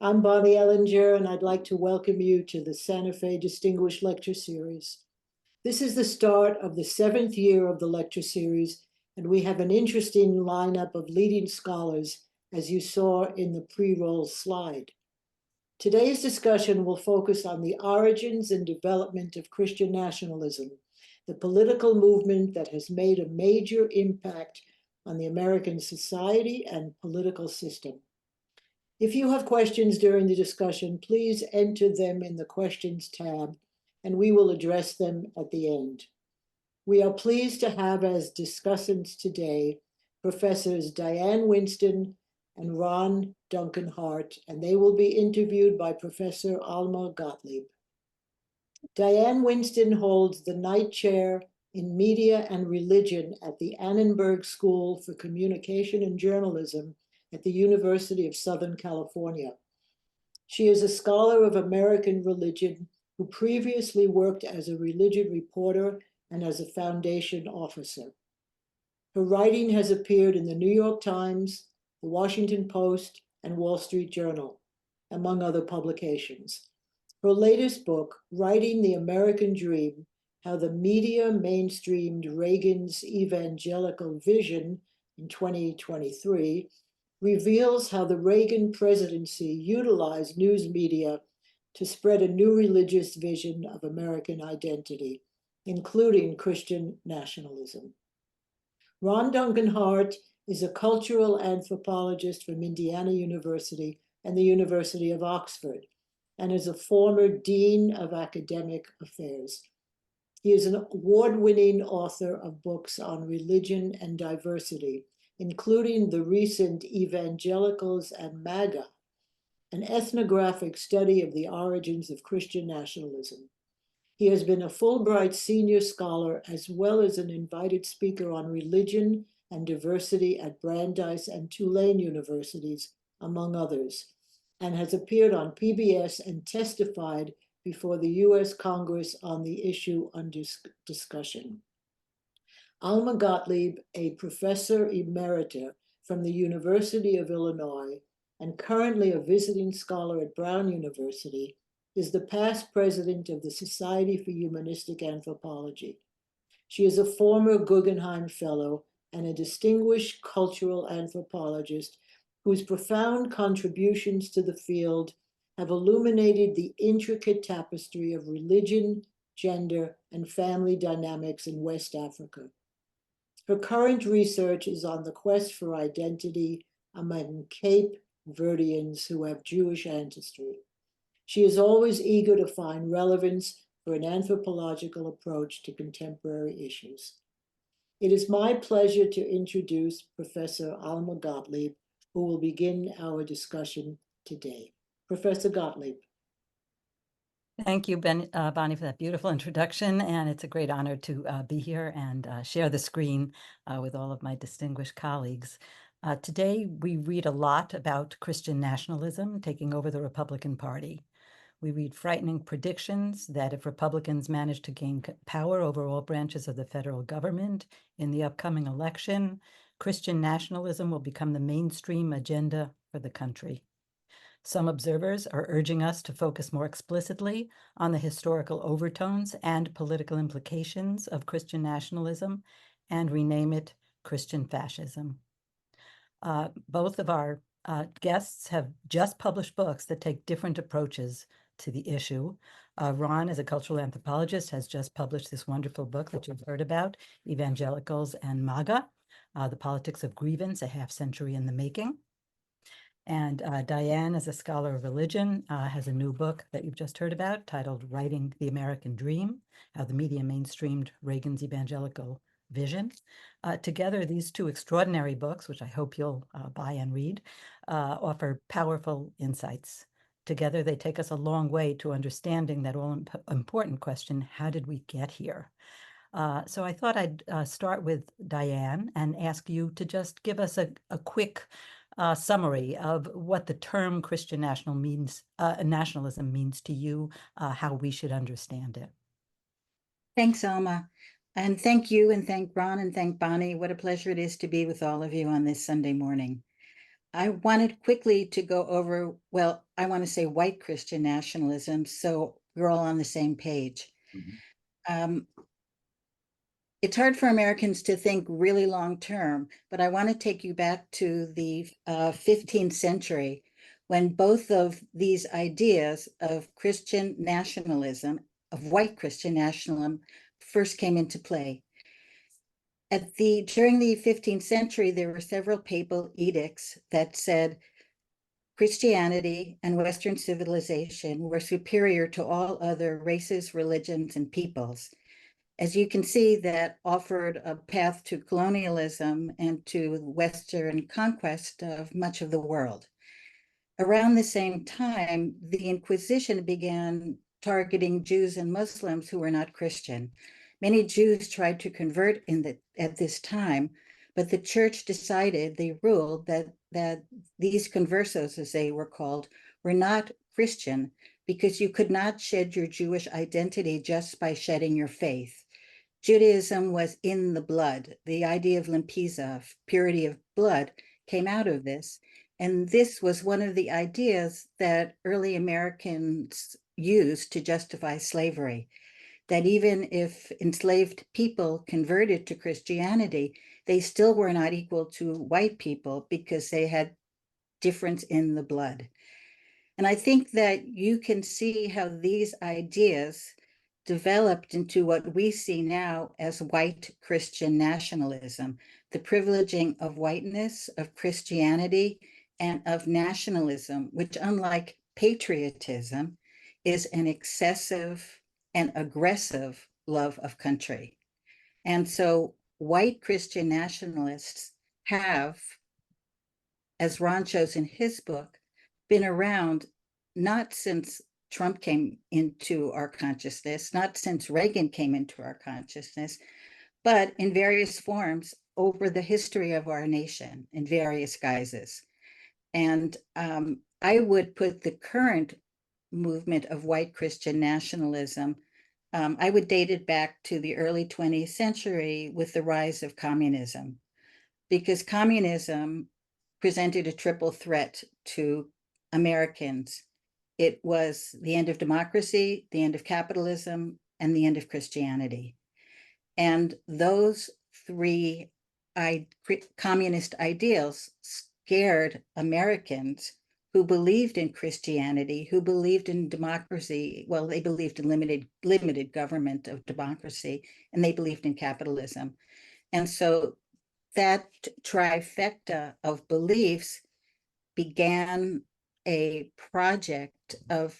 I'm Bonnie Ellinger, and I'd like to welcome you to the Santa Fe Distinguished Lecture Series. This is the start of the 7th year of the lecture series, and we have an interesting lineup of leading scholars, as you saw in the pre-roll slide. Today's discussion will focus on the origins and development of Christian nationalism, the political movement that has made a major impact on the American society and political system. If you have questions during the discussion, please enter them in the questions tab, and we will address them at the end. We are pleased to have as discussants today Professors Diane Winston and Ron Duncan Hart, and they will be interviewed by Professor Alma Gottlieb. Diane Winston holds the Knight Chair in Media and Religion at the Annenberg School for Communication and Journalism at the University of Southern California. She is a scholar of American religion who previously worked as a religion reporter and as a foundation officer. Her writing has appeared in the New York Times, the Washington Post, and Wall Street Journal, among other publications. Her latest book, Writing the American Dream, How the Media Mainstreamed Reagan's Evangelical Vision in 2023, reveals how the Reagan presidency utilized news media to spread a new religious vision of American identity, including Christian nationalism. Ron Duncan Hart is a cultural anthropologist from Indiana University and the University of Oxford, and is a former Dean of Academic Affairs. He is an award-winning author of books on religion and diversity, including the recent Evangelicals and MAGA, an ethnographic study of the origins of Christian nationalism. He has been a Fulbright Senior Scholar as well as an invited speaker on religion and diversity at Brandeis and Tulane universities, among others, and has appeared on PBS and testified before the U.S. Congress on the issue under discussion. Alma Gottlieb, a professor emerita from the University of Illinois and currently a visiting scholar at Brown University, is the past president of the Society for Humanistic Anthropology. She is a former Guggenheim Fellow and a distinguished cultural anthropologist whose profound contributions to the field have illuminated the intricate tapestry of religion, gender, and family dynamics in West Africa. Her current research is on the quest for identity among Cape Verdeans who have Jewish ancestry. She is always eager to find relevance for an anthropological approach to contemporary issues. It is my pleasure to introduce Professor Alma Gottlieb, who will begin our discussion today. Professor Gottlieb. Thank you, Bonnie, for that beautiful introduction, and it's a great honor to be here and share the screen with all of my distinguished colleagues. Today, we read a lot about Christian nationalism taking over the Republican Party. We read frightening predictions that if Republicans manage to gain power over all branches of the federal government in the upcoming election, Christian nationalism will become the mainstream agenda for the country. Some observers are urging us to focus more explicitly on the historical overtones and political implications of Christian nationalism and rename it Christian fascism. Both of our guests have just published books that take different approaches to the issue. Ron, as a cultural anthropologist, has just published this wonderful book that you've heard about, Evangelicals and MAGA, The Politics of Grievance, a Half Century in the Making. And Diane, as a scholar of religion, has a new book that you've just heard about titled Writing the American Dream, How the Media Mainstreamed Reagan's Evangelical Vision. Together, these two extraordinary books, which I hope you'll buy and read, offer powerful insights. Together, they take us a long way to understanding that all-important question, how did we get here? So I thought I'd start with Diane and ask you to just give us a quick summary of what the term Christian nationalism means to you, how we should understand it. Thanks, Alma. And thank you, and thank Ron, and thank Bonnie. What a pleasure it is to be with all of you on this Sunday morning. I wanted quickly to go over, well, I want to say white Christian nationalism, so we're all on the same page. Um, it's hard for Americans to think really long term, but I want to take you back to the 15th century when both of these ideas of Christian nationalism, of white Christian nationalism, first came into play. During the 15th century, there were several papal edicts that said Christianity and Western civilization were superior to all other races, religions, and peoples. As you can see, that offered a path to colonialism and to Western conquest of much of the world. Around the same time, the Inquisition began targeting Jews and Muslims who were not Christian. Many Jews tried to convert at this time, but the church decided, they ruled that these conversos, as they were called, were not Christian because you could not shed your Jewish identity just by shedding your faith. Judaism was in the blood. The idea of limpiza, purity of blood, came out of this. And this was one of the ideas that early Americans used to justify slavery, that even if enslaved people converted to Christianity, they still were not equal to white people because they had difference in the blood. And I think that you can see how these ideas developed into what we see now as white Christian nationalism, the privileging of whiteness, of Christianity, and of nationalism, which, unlike patriotism, is an excessive and aggressive love of country. And so white Christian nationalists have, as Ron shows in his book, been around not since Trump came into our consciousness, not since Reagan came into our consciousness, but in various forms over the history of our nation in various guises. And I would put the current movement of white Christian nationalism, I would date it back to the early 20th century with the rise of communism, because communism presented a triple threat to Americans. It was the end of democracy, the end of capitalism, and the end of Christianity. And those three communist ideals scared Americans who believed in Christianity, who believed in democracy. Well, they believed in limited government of democracy, and they believed in capitalism. And so that trifecta of beliefs began a project of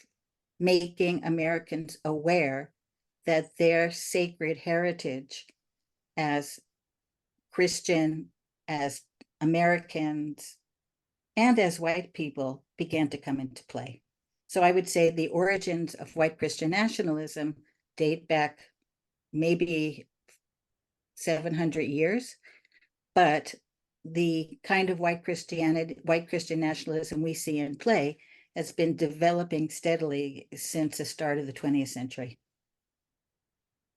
making Americans aware that their sacred heritage as Christian, as Americans, and as white people began to come into play. So I would say the origins of white Christian nationalism date back maybe 700 years, but the kind of white Christian nationalism we see in play has been developing steadily since the start of the 20th century.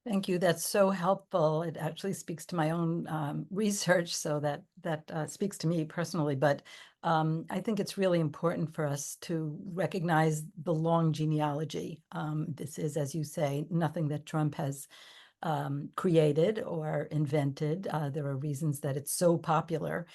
Thank you. That's so helpful. It actually speaks to my own research, so that speaks to me personally. But I think it's really important for us to recognize the long genealogy. This is, as you say, nothing that Trump has created or invented. There are reasons that it's so popular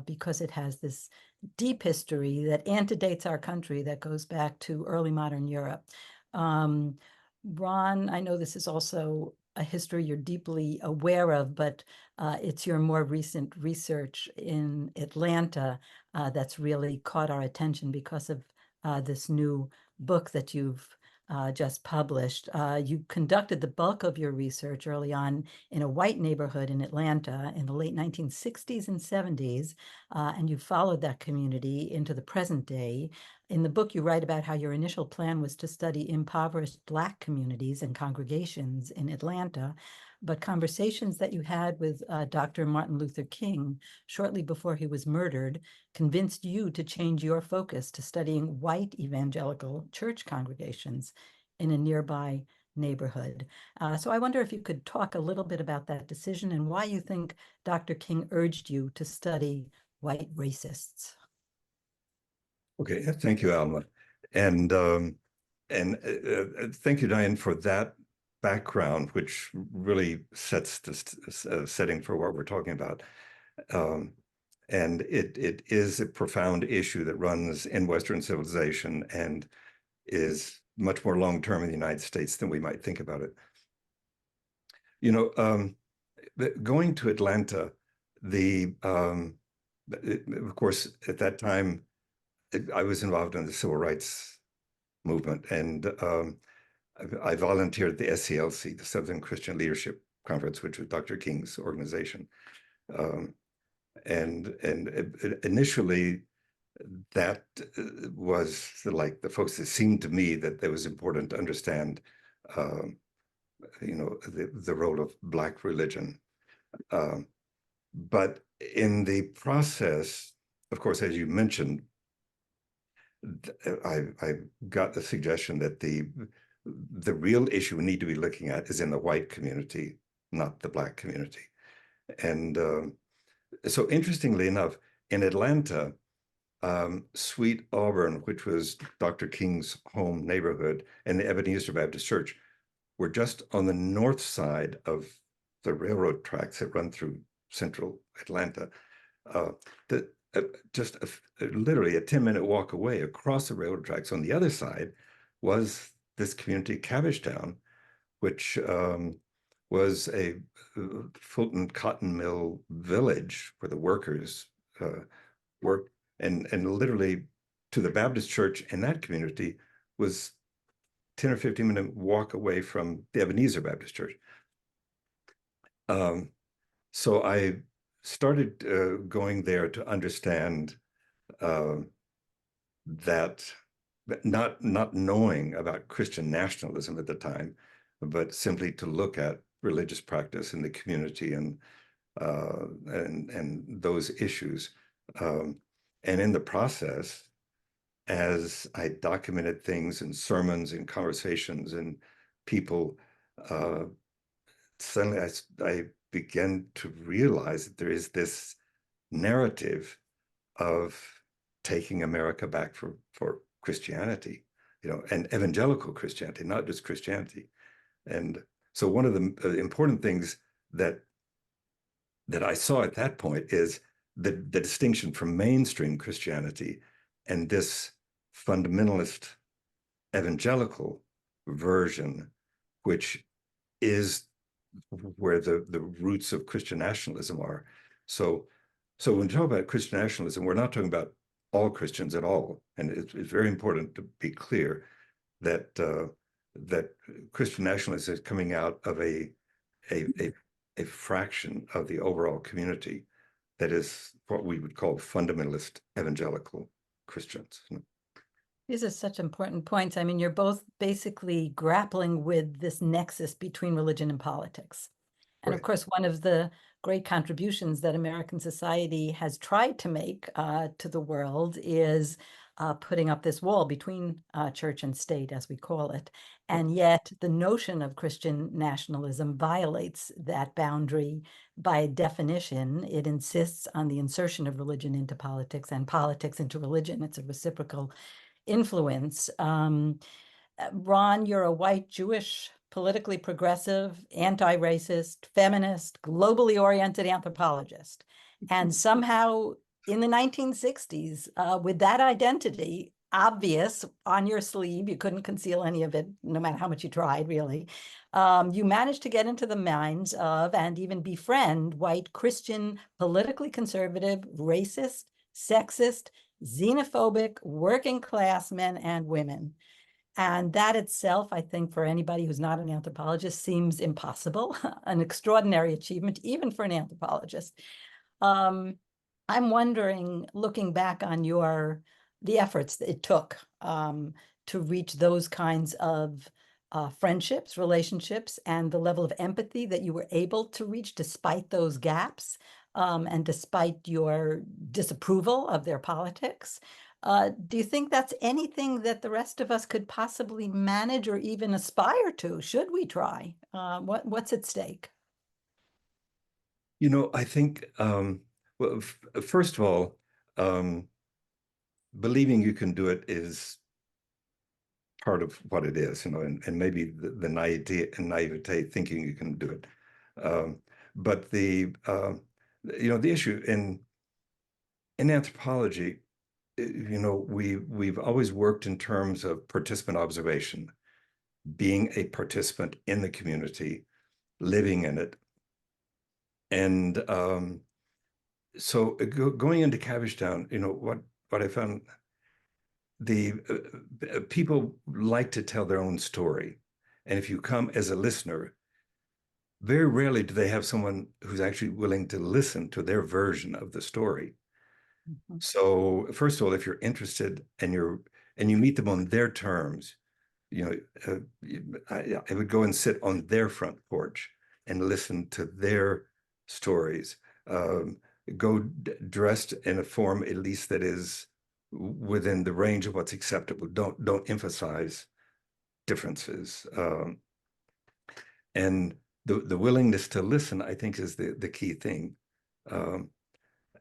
because it has this deep history that antedates our country, that goes back to early modern Europe. Ron, I know this is also a history you're deeply aware of, but it's your more recent research in Atlanta that's really caught our attention because of this new book that you've just published. You conducted the bulk of your research early on in a white neighborhood in Atlanta in the late 1960s and 70s, and you followed that community into the present day. In the book, you write about how your initial plan was to study impoverished Black communities and congregations in Atlanta, but conversations that you had with Dr. Martin Luther King shortly before he was murdered convinced you to change your focus to studying white evangelical church congregations in a nearby neighborhood. So I wonder if you could talk a little bit about that decision and why you think Dr. King urged you to study white racists. Okay, thank you, Alma. And thank you, Diane, for that background, which really sets the setting for what we're talking about. And it is a profound issue that runs in Western civilization and is much more long-term in the United States than we might think about it. You know, going to Atlanta, of course, at that time, I was involved in the civil rights movement, and I volunteered at the SCLC, the Southern Christian Leadership Conference, which was Dr. King's organization. And initially, that was like the folks. It seemed to me that it was important to understand, you know, the role of Black religion. But in the process, of course, as you mentioned, I got the suggestion that the real issue we need to be looking at is in the white community, not the Black community. And so interestingly enough, in Atlanta, Sweet Auburn, which was Dr. King's home neighborhood, and the Ebenezer Baptist Church were just on the north side of the railroad tracks that run through central Atlanta. Literally a 10-minute walk away across the railroad tracks on the other side was this community, Cabbagetown, which was a Fulton cotton mill village where the workers worked, and literally to the Baptist church in that community was 10 or 15-minute walk away from the Ebenezer Baptist Church. So I started going there to understand that, not knowing about Christian nationalism at the time, but simply to look at religious practice in the community and those issues. And in the process, as I documented things in sermons and conversations and people, suddenly I began to realize that there is this narrative of taking America back for Christianity, you know, and evangelical Christianity, not just Christianity. And so one of the important things that I saw at that point is the distinction from mainstream Christianity and this fundamentalist evangelical version, which is where the roots of Christian nationalism are. So when we talk about Christian nationalism, we're not talking about all Christians at all. And it's very important to be clear that that Christian nationalism is coming out of a fraction of the overall community that is what we would call fundamentalist evangelical Christians. These are such important points. I mean, you're both basically grappling with this nexus between religion and politics. And of course, one of the great contributions that American society has tried to make to the world is putting up this wall between church and state, as we call it. And yet the notion of Christian nationalism violates that boundary by definition. It insists on the insertion of religion into politics and politics into religion. It's a reciprocal influence. Ron, you're a white Jewish, politically progressive, anti-racist, feminist, globally oriented anthropologist. And somehow in the 1960s, with that identity obvious on your sleeve, you couldn't conceal any of it, no matter how much you tried, really. You managed to get into the minds of and even befriend white Christian, politically conservative, racist, sexist, xenophobic, working class men and women. And that itself, I think, for anybody who's not an anthropologist, seems impossible, an extraordinary achievement, even for an anthropologist. I'm wondering, looking back on the efforts that it took to reach those kinds of friendships, relationships, and the level of empathy that you were able to reach despite those gaps and despite your disapproval of their politics. Do you think that's anything that the rest of us could possibly manage or even aspire to? Should we try? What's at stake? You know, I think, well, first of all, believing you can do it is part of what it is, and maybe the naivete thinking you can do it. But the issue in anthropology, we've always worked in terms of participant observation, being a participant in the community, living in it. And so going into Cabbagetown, what I found, the people like to tell their own story. And if you come as a listener, very rarely do they have someone who's actually willing to listen to their version of the story. Mhm. So first of all, if you're interested and you meet them on their terms, I would go and sit on their front porch and listen to their stories. Go dressed in a form at least that is within the range of what's acceptable. Don't emphasize differences. And the willingness to listen, I think, is the key thing.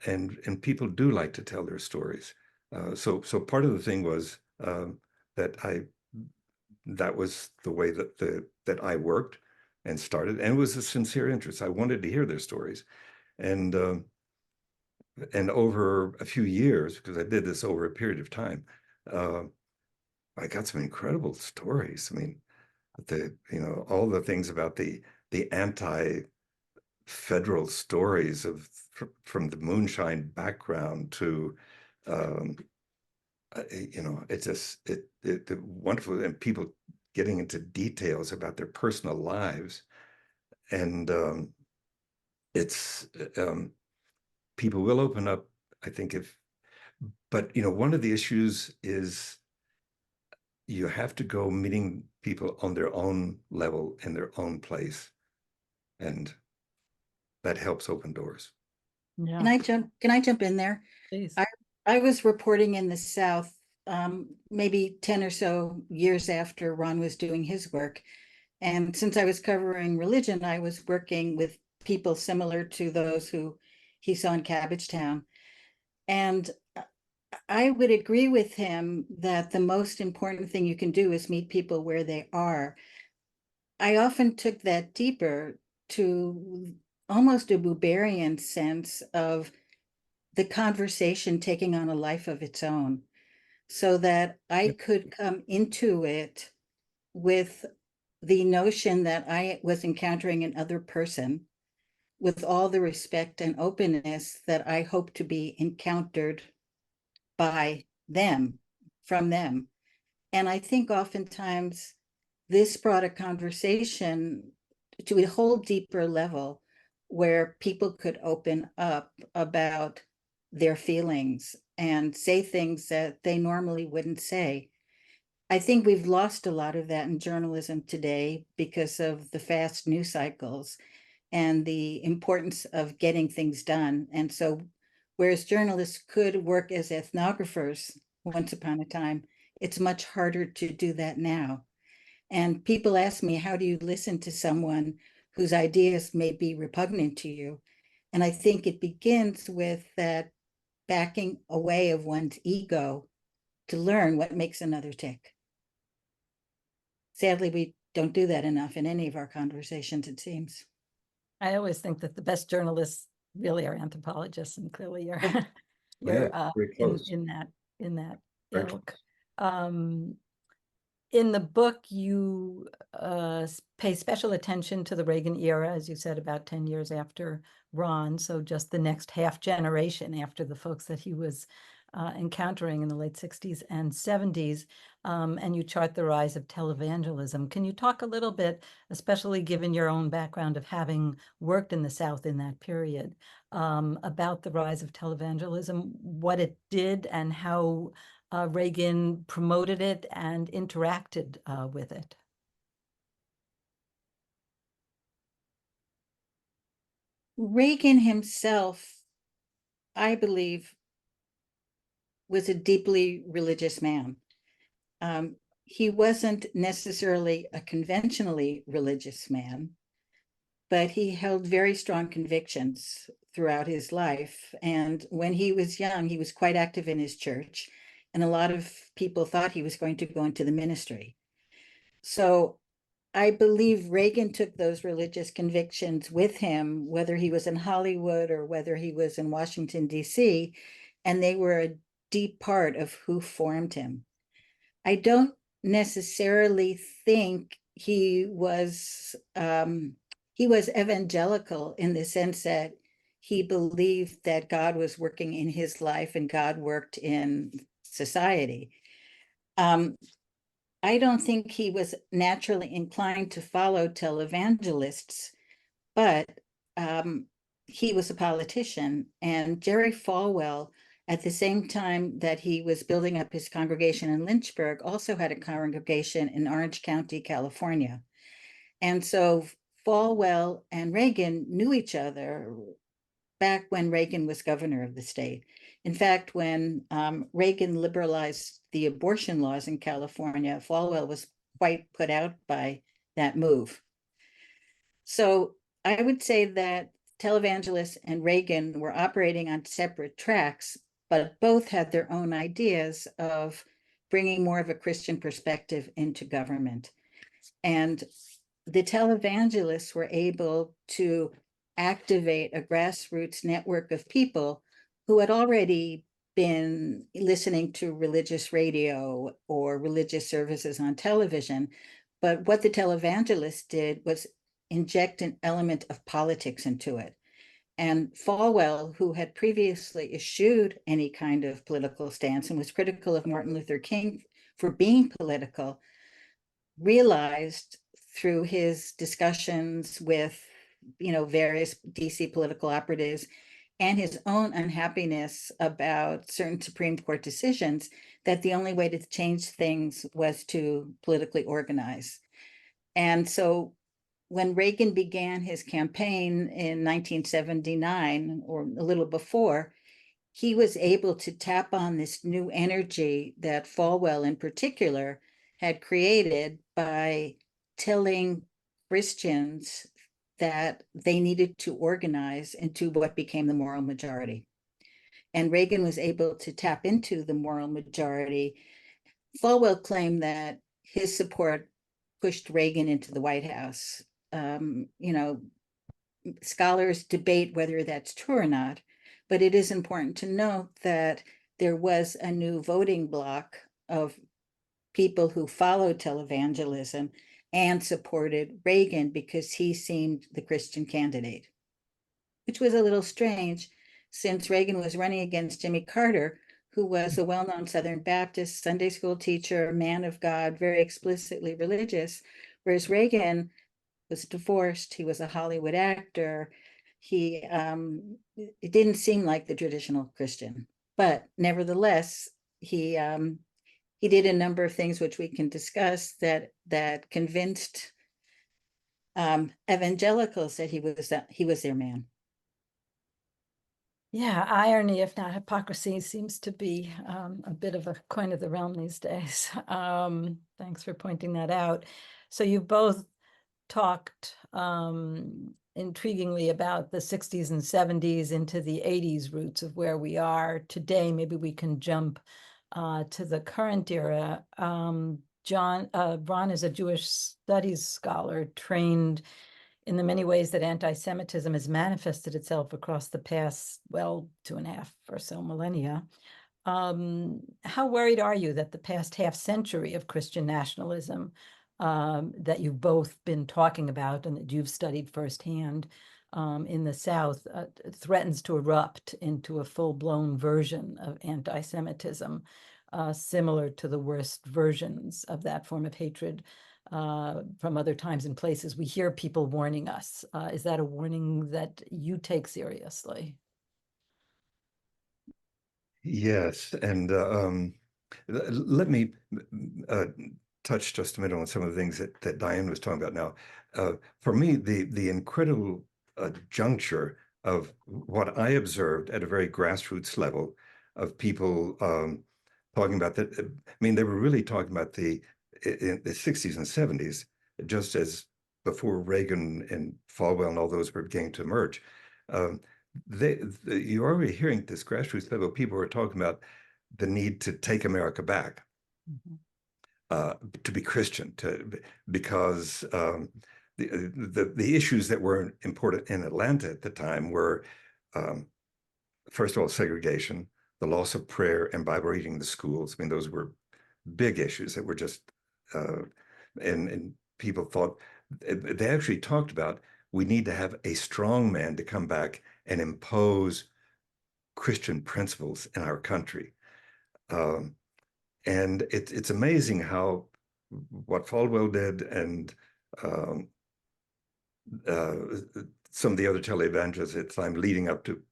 And people do like to tell their stories. So part of the thing was that was the way that I worked and started, and it was a sincere interest. I wanted to hear their stories, and over a few years, because I did this over a period of time, I got some incredible stories. I mean, all the things about the anti-federal stories from the moonshine background to it's just it wonderful, and people getting into details about their personal lives, and it's people will open up, I think, but one of the issues is you have to go meeting people on their own level in their own place, and that helps open doors. Yeah, Can I jump in there? please. I was reporting in the South, maybe 10 or so years after Ron was doing his work. And since I was covering religion, I was working with people similar to those who he saw in Cabbagetown. And I would agree with him that the most important thing you can do is meet people where they are. I often took that deeper to almost a Buberian sense of the conversation taking on a life of its own, so that I could come into it with the notion that I was encountering another person with all the respect and openness that I hope to be encountered by them, from them. And I think oftentimes this brought a conversation to a whole deeper level where people could open up about their feelings and say things that they normally wouldn't say. I think we've lost a lot of that in journalism today because of the fast news cycles and the importance of getting things done. And so, whereas journalists could work as ethnographers once upon a time, it's much harder to do that now. And people ask me, how do you listen to someone whose ideas may be repugnant to you? And I think it begins with that backing away of one's ego to learn what makes another tick. Sadly, we don't do that enough in any of our conversations, it seems. I always think that the best journalists really are anthropologists, and clearly you're you're very close. in that Very ilk. In the book, you pay special attention to the Reagan era, as you said, about 10 years after Ron, so just the next half generation after the folks that he was encountering in the late 60s and 70s, and you chart the rise of televangelism. Can you talk a little bit, especially given your own background of having worked in the South in that period, about the rise of televangelism, what it did and how Reagan promoted it and interacted with it? Reagan himself, I believe, was a deeply religious man. He wasn't necessarily a conventionally religious man, but he held very strong convictions throughout his life. And when he was young, he was quite active in his church. and a lot of people thought he was going to go into the ministry. So I believe Reagan took those religious convictions with him, whether he was in Hollywood or whether he was in Washington, D.C., and they were a deep part of who formed him. I don't necessarily think he was evangelical in the sense that he believed that God was working in his life and God worked in society. I don't think he was naturally inclined to follow televangelists, but he was a politician. And Jerry Falwell, at the same time that he was building up his congregation in Lynchburg, also had a congregation in Orange County, California. And so Falwell and Reagan knew each other back when Reagan was governor of the state. In fact, when Reagan liberalized the abortion laws in California, Falwell was quite put out by that move. So I would say that televangelists and Reagan were operating on separate tracks, but both had their own ideas of bringing more of a Christian perspective into government. And the televangelists were able to activate a grassroots network of people who had already been listening to religious radio or religious services on television. But what the televangelists did was inject an element of politics into it. And Falwell, who had previously eschewed any kind of political stance and was critical of Martin Luther King for being political, realized through his discussions with, various DC political operatives and his own unhappiness about certain Supreme Court decisions that the only way to change things was to politically organize. And so when Reagan began his campaign in 1979 or a little before, he was able to tap on this new energy that Falwell in particular had created by telling Christians that they needed to organize into what became the moral majority. And Reagan was able to tap into the moral majority. Falwell claimed that his support pushed Reagan into the White House. Scholars debate whether that's true or not, but it is important to note that there was a new voting bloc of people who followed televangelism and supported Reagan because he seemed the Christian candidate, which was a little strange since Reagan was running against Jimmy Carter, who was a well-known Southern Baptist Sunday school teacher, man of God, very explicitly religious, whereas Reagan was divorced, he was a Hollywood actor. It didn't seem like the traditional Christian, but nevertheless, he did a number of things which we can discuss that convinced evangelicals that he was their man. Yeah, irony, if not hypocrisy, seems to be a bit of a coin of the realm these days. Thanks for pointing that out. So you both talked intriguingly about the 60s and 70s into the 80s roots of where we are today. Maybe we can jump to the current era. Ron is a Jewish studies scholar trained in the many ways that anti-Semitism has manifested itself across the past, 2.5 or so millennia. How worried are you that the past half century of Christian nationalism that you've both been talking about and that you've studied firsthand in the South threatens to erupt into a full-blown version of anti-Semitism, similar to the worst versions of that form of hatred from other times and places? We hear people warning us. Is that a warning that you take seriously? Yes, and let me touch just a minute on some of the things that Diane was talking about now. For me, the incredible juncture of what I observed at a very grassroots level of people talking about that. I mean, they were really talking about in the 60s and 70s, just as before Reagan and Falwell and all those were beginning to emerge. You're already hearing this grassroots level. People are talking about the need to take America back, Mhm. to be Christian, because the issues that were important in Atlanta at the time were, first of all, segregation, the loss of prayer and Bible reading in the schools. I mean, those were big issues that were just, and people thought, they actually talked about, we need to have a strong man to come back and impose Christian principles in our country. And it's amazing how what Falwell did and some of the other televangelists at the time leading up to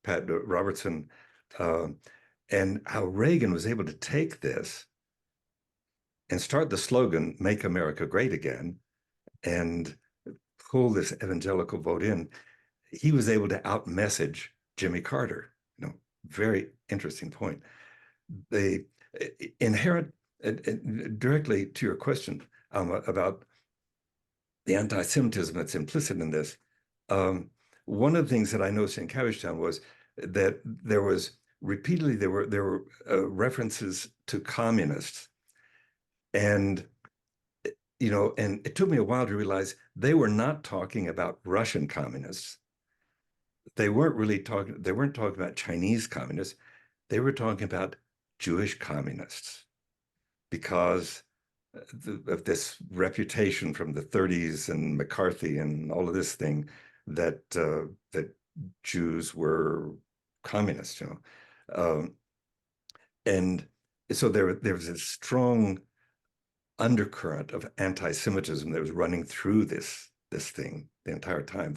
Pat Robertson, and how Reagan was able to take this and start the slogan, "Make America Great Again," and pull this evangelical vote in. He was able to outmessage Jimmy Carter. Very interesting point. They inherit, directly to your question, about the anti-Semitism that's implicit in this. One of the things that I noticed in Cabbagetown was that there was repeatedly, there were references to communists, and and it took me a while to realize they were not talking about Russian communists. They weren't talking about Chinese communists. They were talking about Jewish communists, because of this reputation from the 30s and McCarthy and all of this thing that that Jews were communists, and so there was a strong undercurrent of anti-Semitism that was running through this thing the entire time.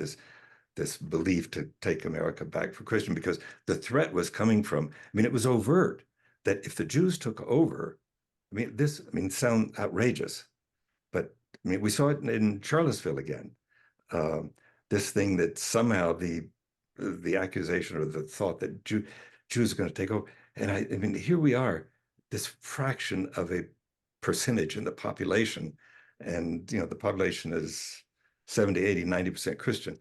This belief to take America back for Christian, because the threat was coming from, it was overt that if the Jews took over, sound outrageous, but we saw it in Charlottesville again. This thing that somehow the accusation or the thought that Jews are going to take over, and here we are, this fraction of a percentage in the population, and the population is 70, 80, 90% Christian.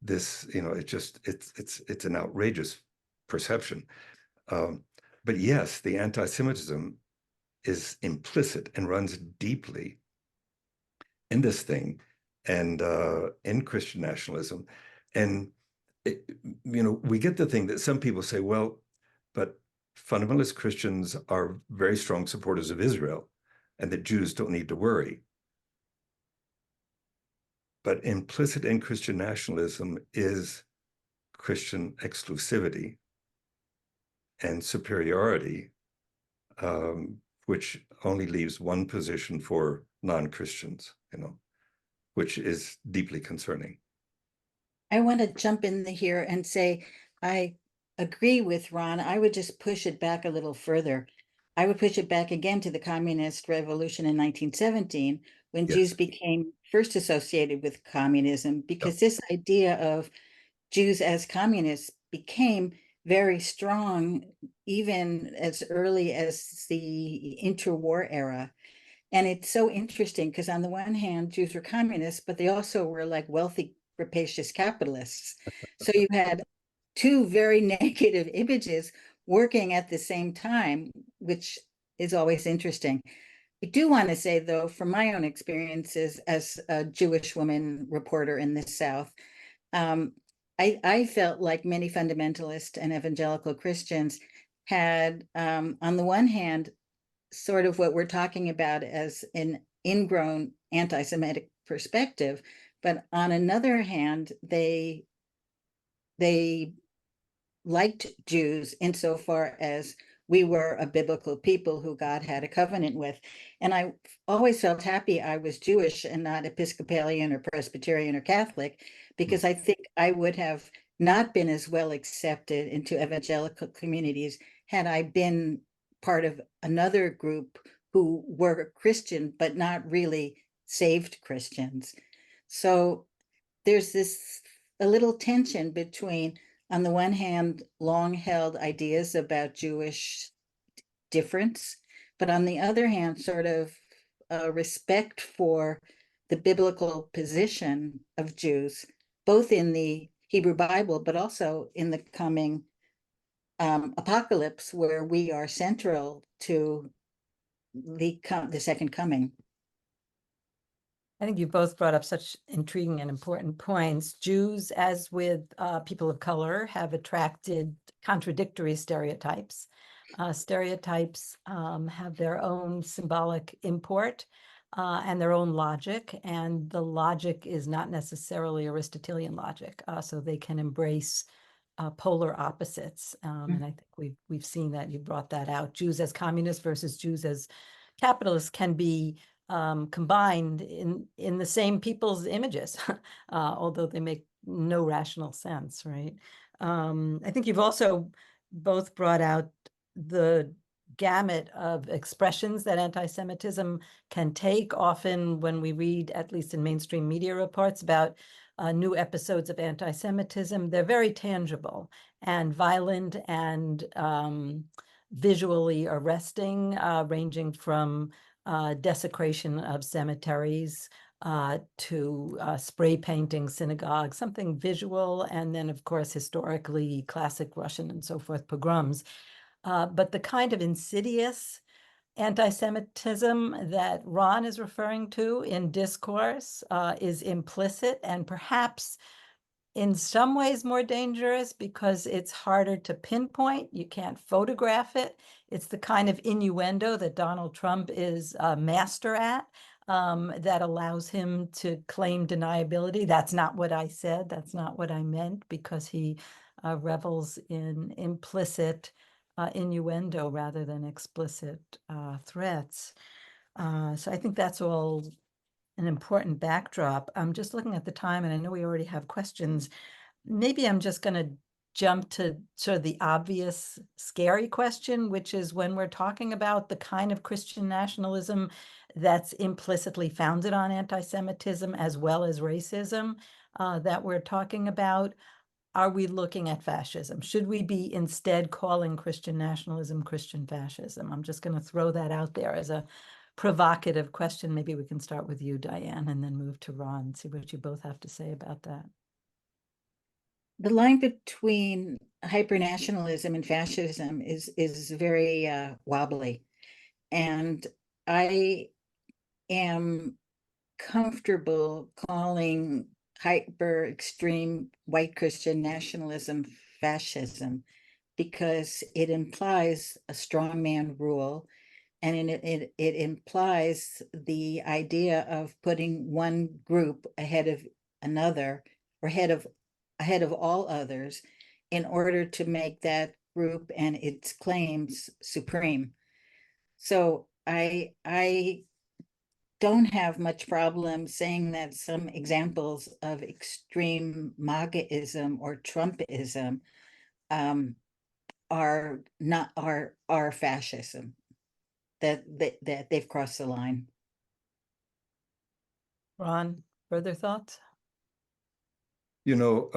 It's an outrageous perception. But yes, the anti-Semitism is implicit and runs deeply in this thing, and in Christian nationalism. And we get the thing that some people say, well, but fundamentalist Christians are very strong supporters of Israel, and that Jews don't need to worry. But implicit in Christian nationalism is Christian exclusivity and superiority, which only leaves one position for non-Christians, which is deeply concerning. I want to jump in here and say, I agree with Ron. I would just push it back a little further. I would push it back again to the communist revolution in 1917, when Yes. Jews became first associated with communism, because this idea of Jews as communists became very strong even as early as the interwar era. And it's so interesting because on the one hand, Jews were communists, but they also were like wealthy, rapacious capitalists. So you had two very negative images working at the same time, which is always interesting. I do want to say, though, from my own experiences as a Jewish woman reporter in the South, I felt like many fundamentalist and evangelical Christians had, on the one hand, sort of what we're talking about as an ingrown anti-Semitic perspective, but on another hand, they liked Jews insofar as we were a biblical people who God had a covenant with. And I always felt happy I was Jewish and not Episcopalian or Presbyterian or Catholic, because I think I would have not been as well accepted into evangelical communities had I been part of another group who were Christian, but not really saved Christians. So there's a little tension between, on the one hand, long-held ideas about Jewish difference, but on the other hand, sort of respect for the biblical position of Jews, both in the Hebrew Bible, but also in the coming apocalypse, where we are central to the second coming. I think you both brought up such intriguing and important points. Jews, as with people of color, have attracted contradictory stereotypes. Stereotypes have their own symbolic import and their own logic, and the logic is not necessarily Aristotelian logic, so they can embrace polar opposites. And I think we've seen that. You brought that out. Jews as communists versus Jews as capitalists can be combined in the same people's images, although they make no rational sense, right? I think you've also both brought out the gamut of expressions that anti-Semitism can take. Often when we read, at least in mainstream media reports, about new episodes of anti-Semitism, they're very tangible and violent and visually arresting, ranging from desecration of cemeteries to spray painting synagogues, something visual, and then, of course, historically classic Russian and so forth pogroms. But the kind of insidious anti-Semitism that Ron is referring to in discourse is implicit and perhaps in some ways more dangerous because it's harder to pinpoint. You can't photograph it. It's the kind of innuendo that Donald Trump is a master at that allows him to claim deniability. That's not what I said. That's not what I meant, because he revels in implicit innuendo rather than explicit threats. So I think that's all an important backdrop. I'm just looking at the time, and I know we already have questions. Maybe I'm just going to jump to sort of the obvious, scary question, which is when we're talking about the kind of Christian nationalism that's implicitly founded on anti-Semitism as well as racism that we're talking about, are we looking at fascism? Should we be instead calling Christian nationalism Christian fascism? I'm just going to throw that out there as a provocative question. Maybe we can start with you, Diane, and then move to Ron, see what you both have to say about that. The line between hypernationalism and fascism is very wobbly, and I am comfortable calling hyper extreme white Christian nationalism fascism because it implies a strongman rule, and it implies the idea of putting one group ahead of another, or ahead of all others, in order to make that group and its claims supreme. So I don't have much problem saying that some examples of extreme MAGAism or Trumpism are fascism, that they've crossed the line. Ron, further thoughts? You know,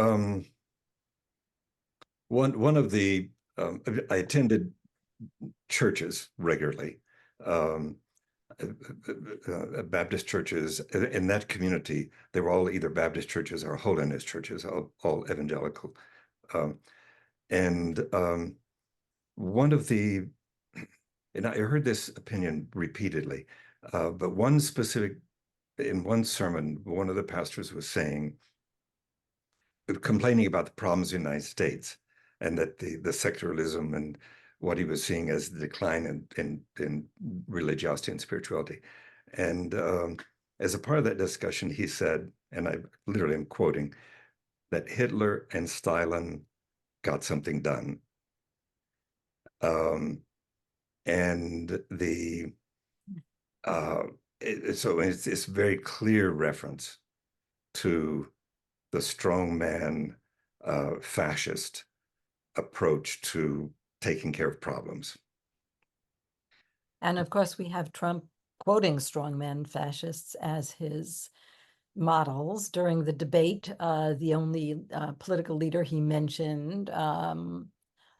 one of the I attended churches regularly, Baptist churches in that community. They were all either Baptist churches or holiness churches, all evangelical. One of the, and I heard this opinion repeatedly, but in one sermon, one of the pastors was complaining about the problems in the United States, and that the secularism and what he was seeing as the decline in religiosity and spirituality. And as a part of that discussion, he said, and I literally am quoting, that Hitler and Stalin got something done. So it's very clear reference to the strongman fascist approach to taking care of problems. And of course, we have Trump quoting strongman fascists as his models during the debate. The only political leader he mentioned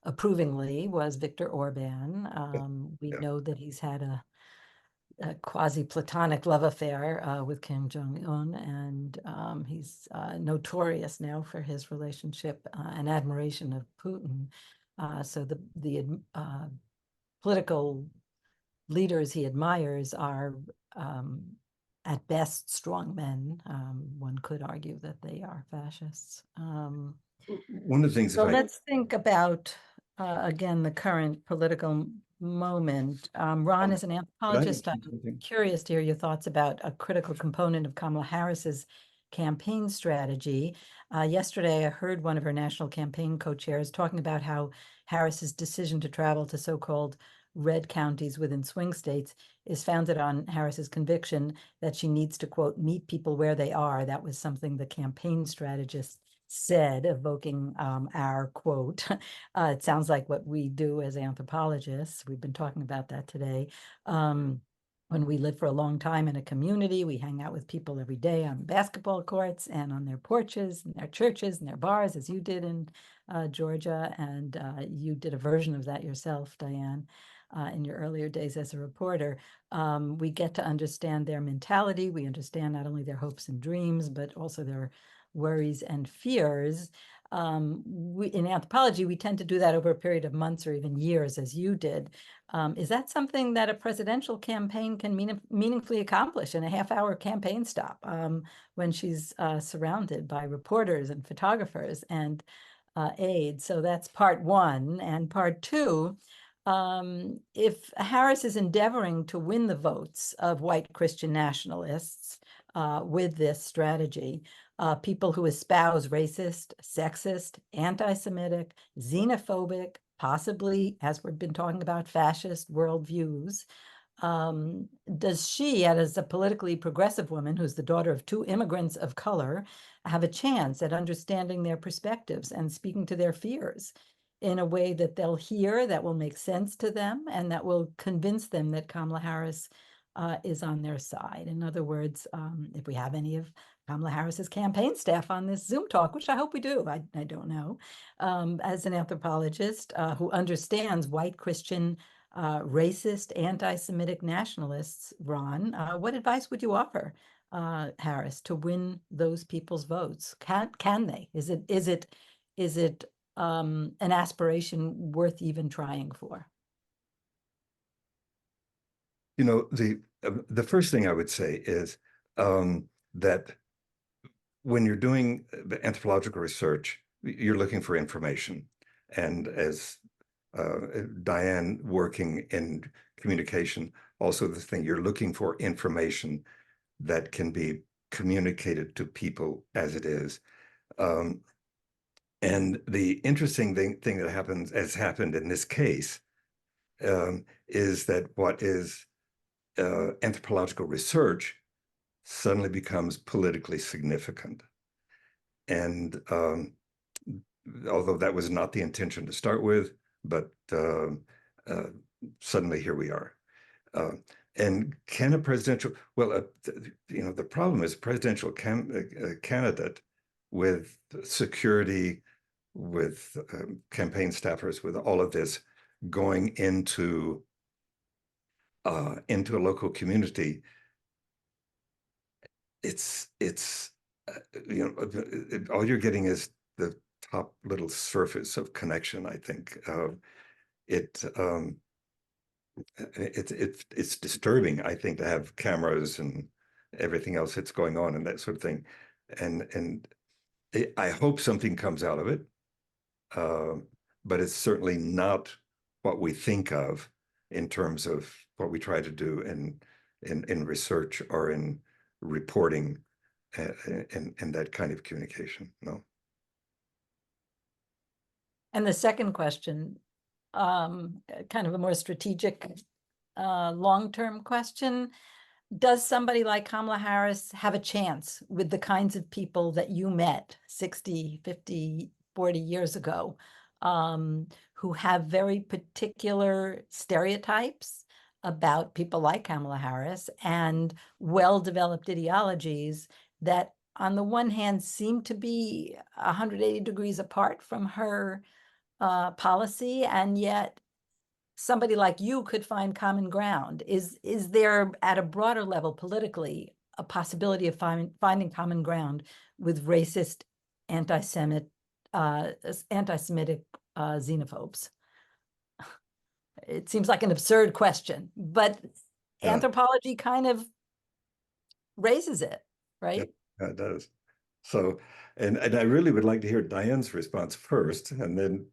approvingly was Viktor Orban. We know that he's had a a quasi-platonic love affair with Kim Jong-un, and he's notorious now for his relationship and admiration of Putin. So the political leaders he admires are at best strong men. One could argue that they are fascists. One of the things, So if I let's think about, again, the current political moment. Ron, as an anthropologist, I'm curious to hear your thoughts about a critical component of Kamala Harris's campaign strategy. Yesterday, I heard one of her national campaign co-chairs talking about how Harris's decision to travel to so-called red counties within swing states is founded on Harris's conviction that she needs to, quote, meet people where they are. That was something the campaign strategist said, evoking our quote. It sounds like what we do as anthropologists. We've been talking about that today. When we live for a long time in a community, we hang out with people every day on basketball courts and on their porches and their churches and their bars, as you did in Georgia. And you did a version of that yourself, Diane, in your earlier days as a reporter. We get to understand their mentality. We understand not only their hopes and dreams, but also their worries and fears. In anthropology, we tend to do that over a period of months or even years, as you did. Is that something that a presidential campaign can meaningfully accomplish in a half-hour campaign stop when she's surrounded by reporters and photographers and aides? So that's part one. And part two, if Harris is endeavoring to win the votes of white Christian nationalists with this strategy, people who espouse racist, sexist, anti-Semitic, xenophobic, possibly, as we've been talking about, fascist worldviews, does she, as a politically progressive woman who's the daughter of two immigrants of color, have a chance at understanding their perspectives and speaking to their fears in a way that they'll hear, that will make sense to them, and that will convince them that Kamala Harris is on their side? In other words, if we have any of Kamala Harris's campaign staff on this Zoom talk, which I hope we do, I don't know, as an anthropologist who understands white Christian racist, anti-Semitic nationalists, Ron, what advice would you offer Harris to win those people's votes? Can they? Is it an aspiration worth even trying for? You know, the first thing I would say is that when you're doing the anthropological research, you're looking for information. And as Diane, working in communication, also the thing, you're looking for information that can be communicated to people as it is. And the interesting thing that has happened in this case is that what is anthropological research suddenly becomes politically significant. And although that was not the intention to start with, but suddenly here we are. And can a presidential, well, you know, the problem is presidential candidate with security, with campaign staffers, with all of this going into a local community, it's you know, all you're getting is the top little surface of connection. I think it's disturbing, I think, to have cameras and everything else that's going on and that sort of thing, and I hope something comes out of it, but it's certainly not what we think of in terms of what we try to do in research or in reporting and that kind of communication. No. And the second question, kind of a more strategic, long-term question. Does somebody like Kamala Harris have a chance with the kinds of people that you met 60, 50, 40 years ago, who have very particular stereotypes about people like Kamala Harris and well-developed ideologies that on the one hand seem to be 180 degrees apart from her policy, and yet somebody like you could find common ground? Is there at a broader level politically a possibility of finding common ground with racist, anti-Semitic xenophobes? It seems like an absurd question, but Yeah. anthropology kind of raises it, right? Yeah, it does. So, and I really would like to hear Diane's response first, and then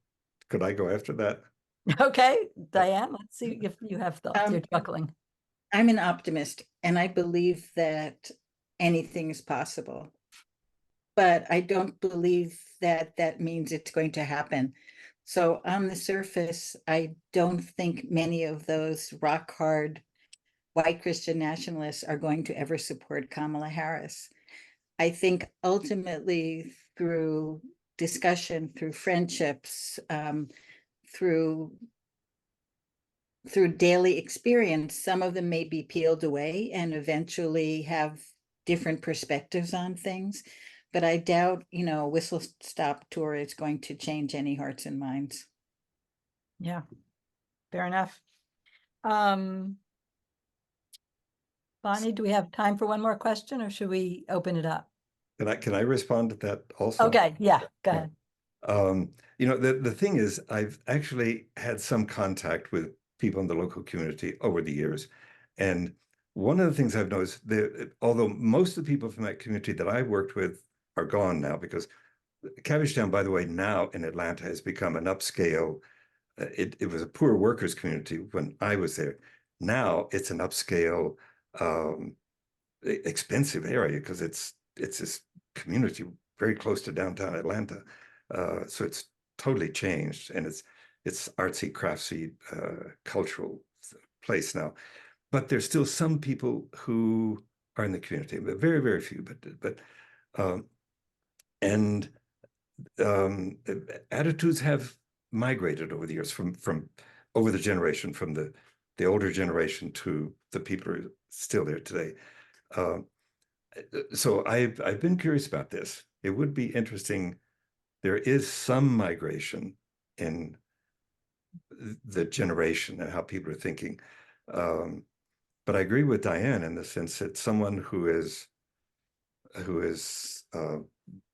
could I go after that? Okay, Diane, let's see if you have thoughts. You're chuckling. I'm an optimist, and I believe that anything is possible. But I don't believe that that means it's going to happen. So on the surface, I don't think many of those rock hard white Christian nationalists are going to ever support Kamala Harris. I think ultimately through discussion, through friendships, through daily experience, some of them may be peeled away and eventually have different perspectives on things. But I doubt, a whistle stop tour is going to change any hearts and minds. Yeah, fair enough. Bonnie, do we have time for one more question, or should we open it up? Can I respond to that also? Okay, yeah, go ahead. The thing is, I've actually had some contact with people in the local community over the years. And one of the things I've noticed, although most of the people from that community that I worked with are gone now, because Cabbagetown, by the way, now in Atlanta has become an upscale, it was a poor workers community when I was there. Now it's an upscale, expensive area because it's this community very close to downtown Atlanta. So it's totally changed, and it's artsy, craftsy, cultural place now. But there's still some people who are in the community, but very, very few. Attitudes have migrated over the years from over the generation, from the older generation to the people who are still there today. So I've been curious about this. It would be interesting. There is some migration in the generation and how people are thinking. But I agree with Diane in the sense that someone who is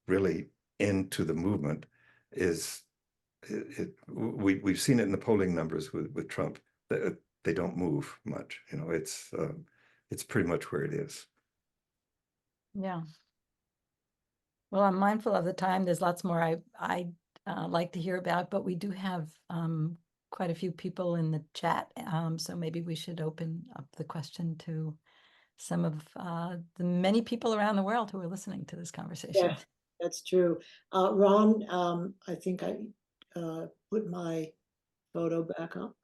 really into the movement we've seen it in the polling numbers with Trump. They don't move much. It's pretty much where it is. Yeah. Well, I'm mindful of the time. There's lots more I'd like to hear about, but we do have quite a few people in the chat. So maybe we should open up the question to some of the many people around the world who are listening to this conversation. Yeah, that's true. Ron, I think I put my photo back up.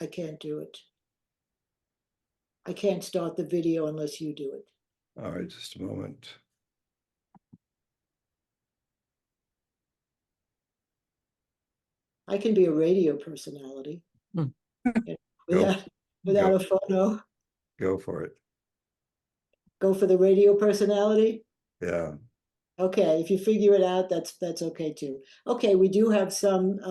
I can't do it. I can't start the video unless you do it. All right, just a moment. I can be a radio personality. Hmm. Without a photo. Go for it. Go for the radio personality? Yeah. Okay, if you figure it out, that's okay too. Okay, we do have some,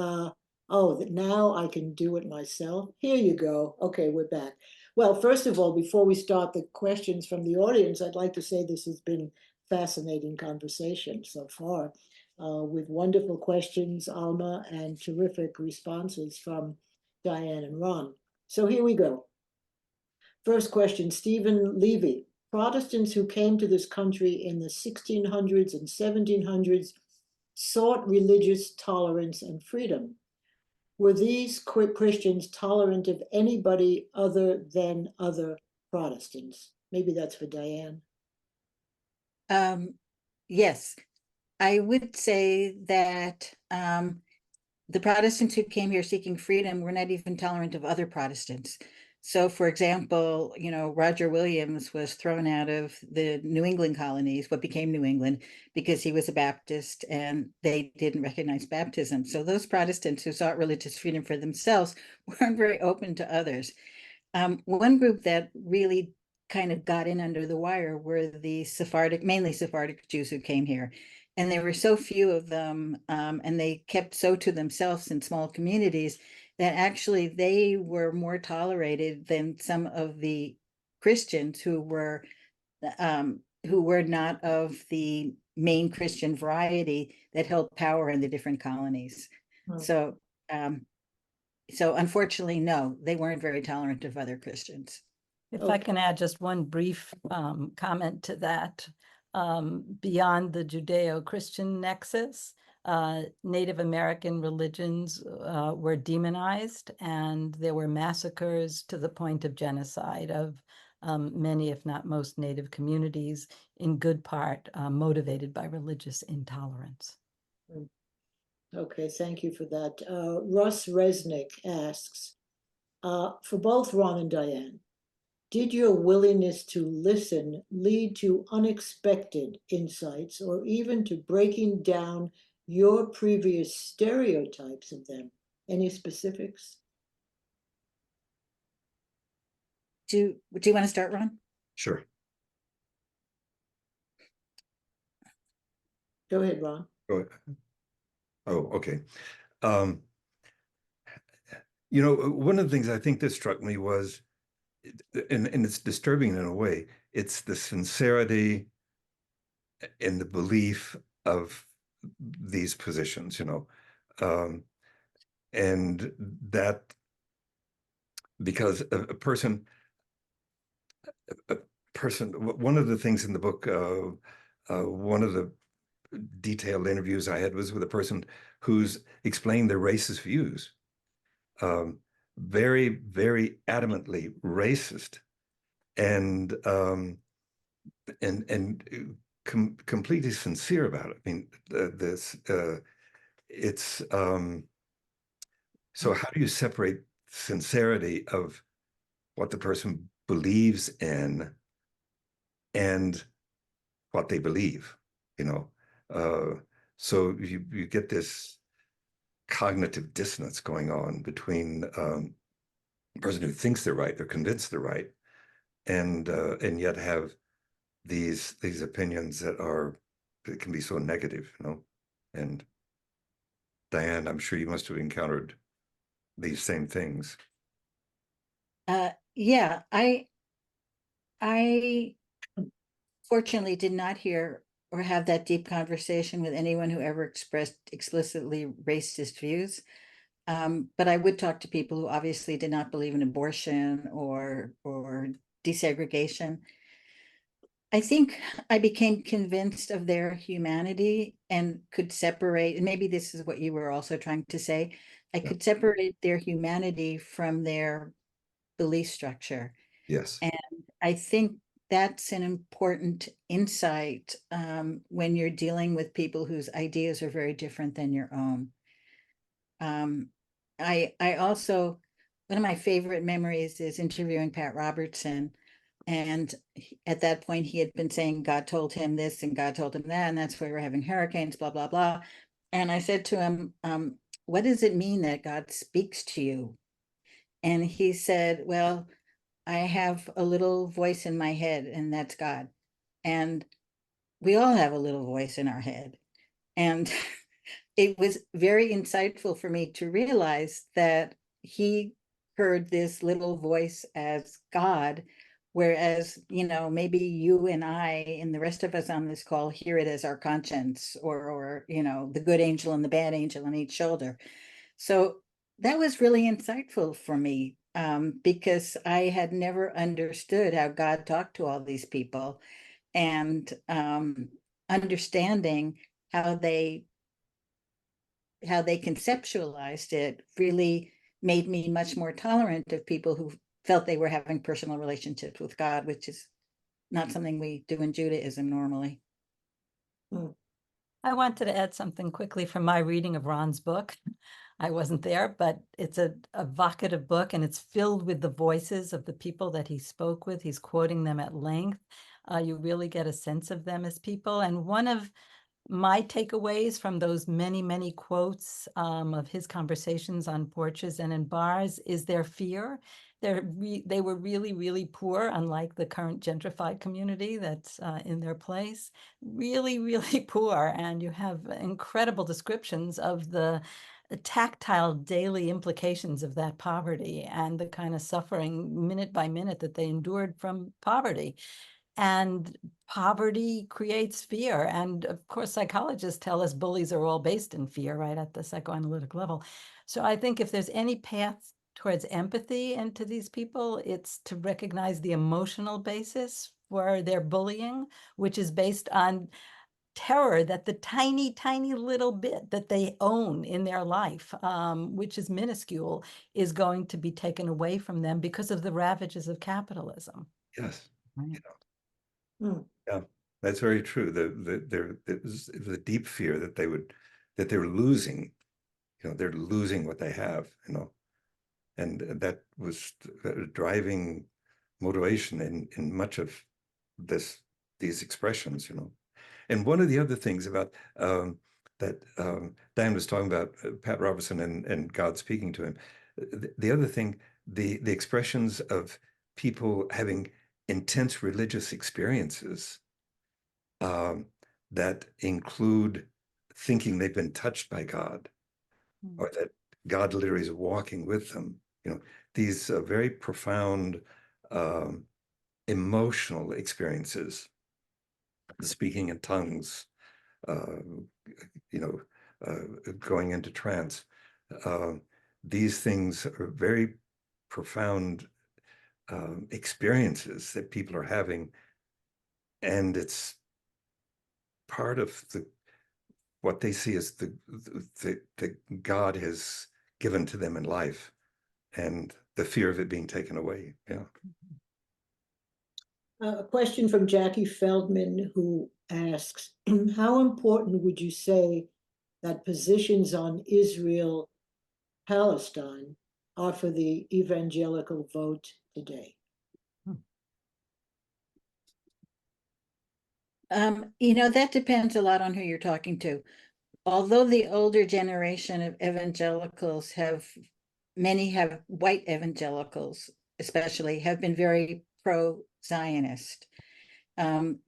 now I can do it myself. Here you go. Okay, we're back. Well, first of all, before we start the questions from the audience, I'd like to say this has been fascinating conversation so far, with wonderful questions, Alma, and terrific responses from Diane and Ron. So here we go. First question, Stephen Levy. Protestants who came to this country in the 1600s and 1700s sought religious tolerance and freedom. Were these Christians tolerant of anybody other than other Protestants? Maybe that's for Diane. Yes, I would say that the Protestants who came here seeking freedom were not even tolerant of other Protestants. So, for example, Roger Williams was thrown out of the New England colonies, what became New England, because he was a Baptist and they didn't recognize baptism. So those Protestants who sought religious freedom for themselves weren't very open to others. One group that really kind of got in under the wire were the mainly Sephardic Jews who came here. And there were so few of them, and they kept so to themselves in small communities that actually they were more tolerated than some of the Christians who were not of the main Christian variety that held power in the different colonies. Hmm. So unfortunately, no, they weren't very tolerant of other Christians. If I Okay. can add just one brief comment to that, beyond the Judeo-Christian nexus, Native American religions were demonized, and there were massacres to the point of genocide of many, if not most, Native communities, in good part motivated by religious intolerance. Okay, thank you for that. Russ Resnick asks, for both Ron and Diane, did your willingness to listen lead to unexpected insights or even to breaking down your previous stereotypes of them? Any specifics? Do you want to start, Ron? Sure. Go ahead, Ron. Go ahead. Oh, okay. You know, one of the things I think that struck me was, and it's disturbing in a way, it's the sincerity and the belief of these positions, you know, and that because a person, one of the things in the book, one of the detailed interviews I had was with a person who's explained their racist views, very, very adamantly racist, and completely sincere about it. I mean, it's so how do you separate sincerity of what the person believes in and what they believe, you know? So you get this cognitive dissonance going on between a person who thinks they're right, they're convinced they're right, and yet have these opinions that can be so negative, you know. And Diane, I'm sure you must have encountered these same things. Yeah, I fortunately did not hear or have that deep conversation with anyone who ever expressed explicitly racist views. But I would talk to people who obviously did not believe in abortion or desegregation. I think I became convinced of their humanity and could separate, and maybe this is what you were also trying to say, I could separate their humanity from their belief structure. Yes. And I think that's an important insight when you're dealing with people whose ideas are very different than your own. I also, one of my favorite memories is interviewing Pat Robertson. And at that point, he had been saying God told him this and God told him that, and that's why we're having hurricanes, blah, blah, blah. And I said to him, what does it mean that God speaks to you? And he said, well, I have a little voice in my head, and that's God. And we all have a little voice in our head. And it was very insightful for me to realize that he heard this little voice as God, whereas, you know, maybe you and I and the rest of us on this call hear it as our conscience or you know, the good angel and the bad angel on each shoulder. So that was really insightful for me because I had never understood how God talked to all these people, and understanding how they conceptualized it really made me much more tolerant of people who felt they were having personal relationships with God, which is not something we do in Judaism normally. I wanted to add something quickly from my reading of Ron's book. I wasn't there, but it's a evocative book, and it's filled with the voices of the people that he spoke with. He's quoting them at length. You really get a sense of them as people. And one of my takeaways from those many, many quotes of his conversations on porches and in bars is their fear. they were really, really poor, unlike the current gentrified community that's in their place. Really, really poor. And you have incredible descriptions of the tactile daily implications of that poverty and the kind of suffering minute by minute that they endured from poverty. And poverty creates fear. And of course, psychologists tell us bullies are all based in fear, right, at the psychoanalytic level. So I think if there's any path towards empathy into these people, it's to recognize the emotional basis for their bullying, which is based on terror that the tiny, tiny little bit that they own in their life, which is minuscule, is going to be taken away from them because of the ravages of capitalism. Yes. Right. Yeah, that's very true. The deep fear that they're losing, they're losing what they have, and that was a driving motivation in much of these expressions, And one of the other things about that Diane was talking about, Pat Robertson and God speaking to him. The other thing, the expressions of people having intense religious experiences that include thinking they've been touched by God, or that God literally is walking with them. These very profound emotional experiences, speaking in tongues, going into trance. These things are very profound experiences that people are having, and it's part of what they see as the God has given to them in life, and the fear of it being taken away. Yeah. A question from Jackie Feldman, who asks, how important would you say that positions on Israel, Palestine are for the evangelical vote today? That depends a lot on who you're talking to. Although the older generation of evangelicals many have white evangelicals, especially, have been very pro-Zionist.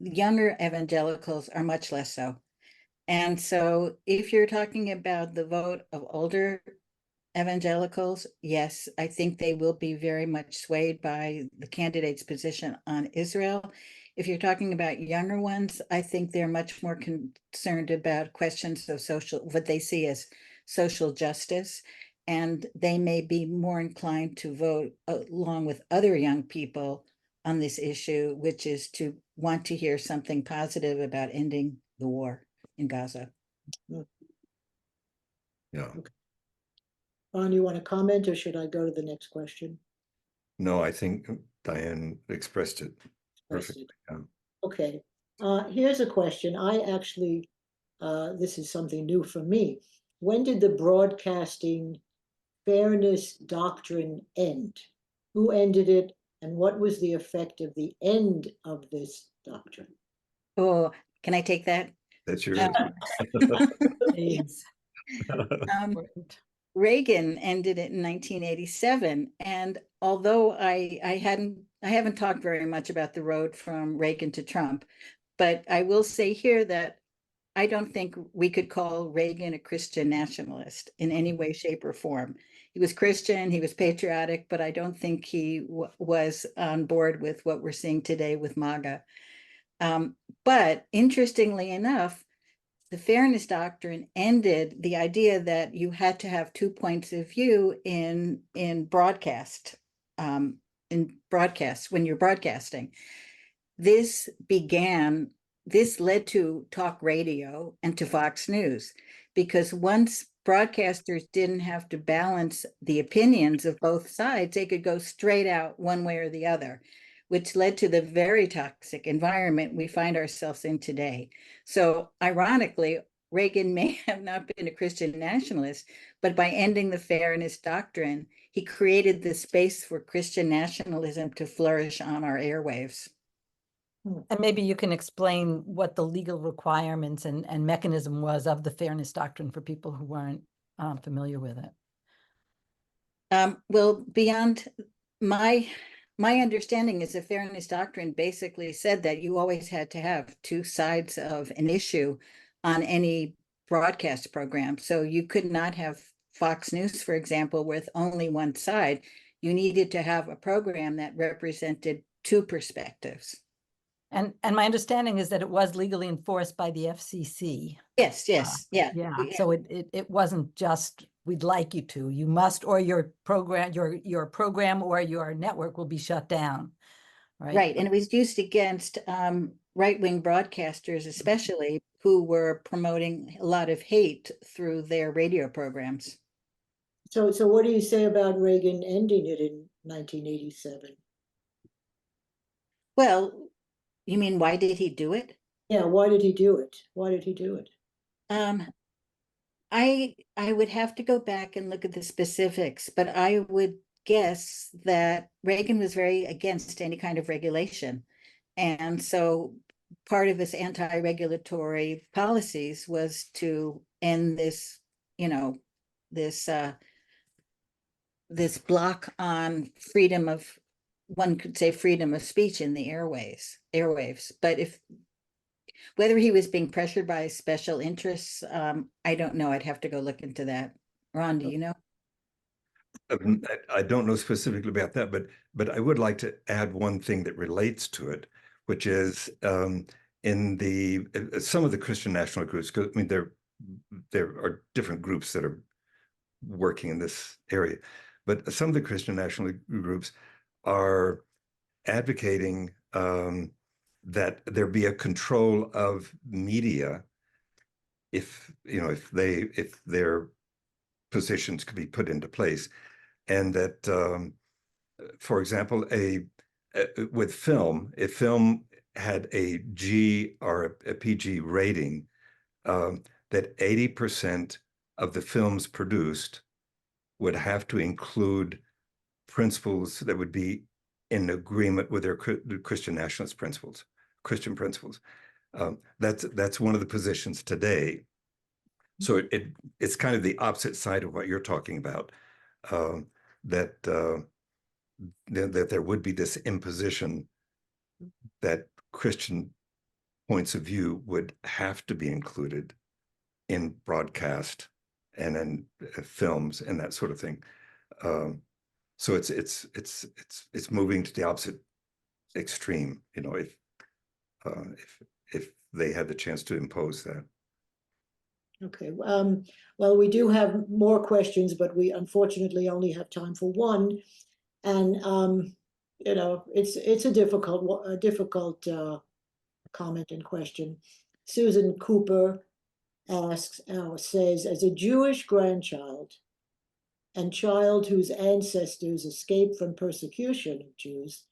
Younger evangelicals are much less so. And so if you're talking about the vote of older evangelicals, yes, I think they will be very much swayed by the candidate's position on Israel. If you're talking about younger ones, I think they're much more concerned about questions of what they see as social justice. And they may be more inclined to vote along with other young people on this issue, which is to want to hear something positive about ending the war in Gaza. Yeah. Okay. Ron, you want to comment, or should I go to the next question? No, I think Diane expressed it perfectly. Yeah. Okay. Here's a question. I actually, this is something new for me. When did the broadcasting fairness doctrine end? Who ended it, and what was the effect of the end of this doctrine? Oh, can I take that? That's yours. Please. Important. Reagan ended it in 1987, and although I haven't talked very much about the road from Reagan to Trump, but I will say here that I don't think we could call Reagan a Christian nationalist in any way, shape, or form. He was Christian, he was patriotic, but I don't think he was on board with what we're seeing today with MAGA. But interestingly enough, the fairness doctrine ended the idea that you had to have 2 points of view in broadcast, when you're broadcasting. This led to talk radio and to Fox News, because once broadcasters didn't have to balance the opinions of both sides, they could go straight out one way or the other, which led to the very toxic environment we find ourselves in today. So ironically, Reagan may have not been a Christian nationalist, but by ending the fairness doctrine, he created the space for Christian nationalism to flourish on our airwaves. And maybe you can explain what the legal requirements and mechanism was of the fairness doctrine for people who weren't familiar with it. Well, beyond my understanding is the fairness doctrine basically said that you always had to have two sides of an issue on any broadcast program. So you could not have Fox News, for example, with only one side. You needed to have a program that represented two perspectives. And my understanding is that it was legally enforced by the FCC. Yes, yes, yeah. So it wasn't just we'd like you to. You must, or your program or your network will be shut down. Right, and it was used against right-wing broadcasters, especially who were promoting a lot of hate through their radio programs. So what do you say about Reagan ending it in 1987? Well, you mean why did he do it? Yeah, why did he do it? Why did he do it? I would have to go back and look at the specifics, but I would guess that Reagan was very against any kind of regulation. And so part of his anti-regulatory policies was to end this, this block on freedom of, one could say freedom of speech in the airwaves. But whether he was being pressured by special interests, I don't know. I'd have to go look into that. Ron, do you know? I don't know specifically about that, but I would like to add one thing that relates to it, which is in some of the Christian national groups. I mean, there are different groups that are working in this area, but some of the Christian national groups are advocating that there be a control of media if their positions could be put into place, and that for example, with film, if film had a G or a PG rating, that 80% of the films produced would have to include principles that would be in agreement with their Christian nationalist principles, Christian principles. That's one of the positions today. So it's kind of the opposite side of what you're talking about, that there would be this imposition that Christian points of view would have to be included in broadcast and in films and that sort of thing. So it's moving to the opposite extreme, if they had the chance to impose that. Okay. Well, we do have more questions, but we unfortunately only have time for one. And it's a difficult comment and question. Susan Cooper says, as a Jewish grandchild and child whose ancestors escaped from persecution of Jews,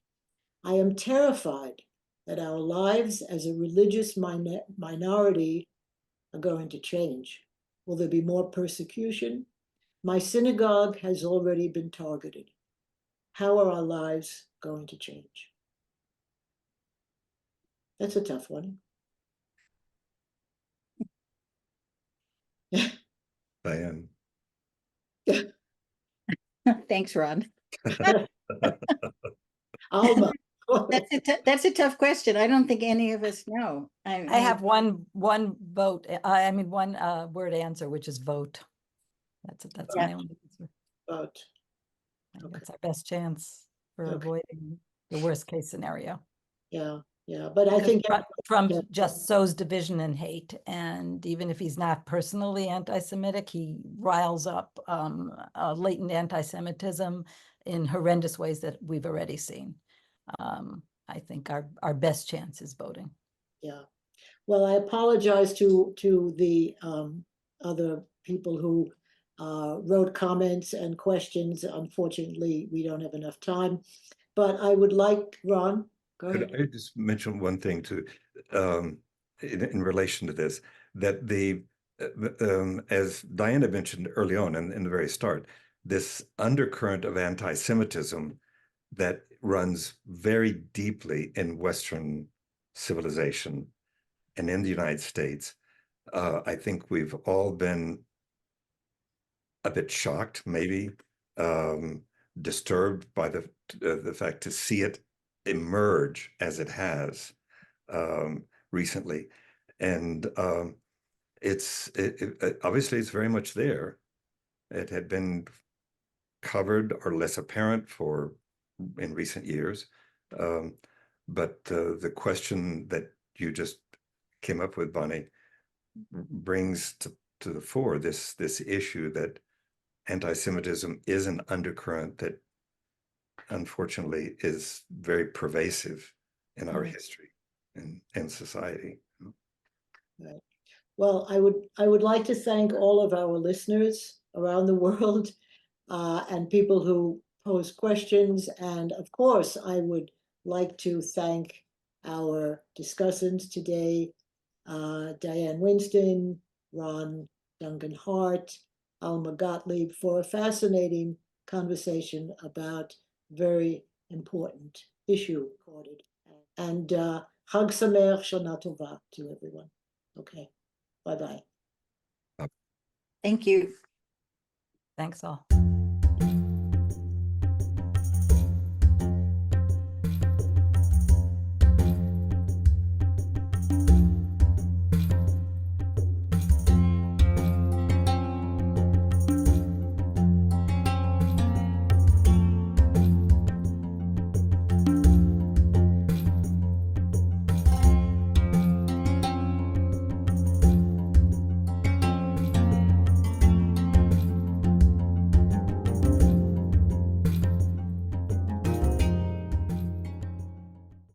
I am terrified that our lives as a religious minority are going to change. Will there be more persecution? My synagogue has already been targeted. How are our lives going to change? That's a tough one. Diane. Thanks, Ron. Alma. That's a tough question. I don't think any of us know. I have one vote. I mean, one word answer, which is vote. That's my only answer. Vote. That's our best chance for avoiding the worst case scenario. Yeah, but I think Trump just sows division and hate, and even if he's not personally anti-Semitic, he riles up latent anti-Semitism in horrendous ways that we've already seen. I think our best chance is voting. Yeah. Well, I apologize to the other people who wrote comments and questions. Unfortunately, we don't have enough time, but I would like, Ron, go ahead. Could I just mention one thing too, in relation to this, that as Diana mentioned early on in the very start, this undercurrent of anti-Semitism that runs very deeply in Western civilization and in the United States, I think we've all been a bit shocked, maybe, disturbed by the fact to see it emerge as it has recently. And obviously it's very much there. It had been covered or less apparent in recent years. But the question that you just came up with, Bonnie, brings to the fore this issue that anti-Semitism is an undercurrent that unfortunately is very pervasive in our history and society. Right. Well, I would like to thank all of our listeners around the world and people who pose questions. And of course, I would like to thank our discussants today, Diane Winston, Duncan Hart, Alma Gottlieb, for a fascinating conversation about very important issue recorded. And Chag Sameach Shana Tova to everyone. Okay, bye-bye. Thank you. Thanks all.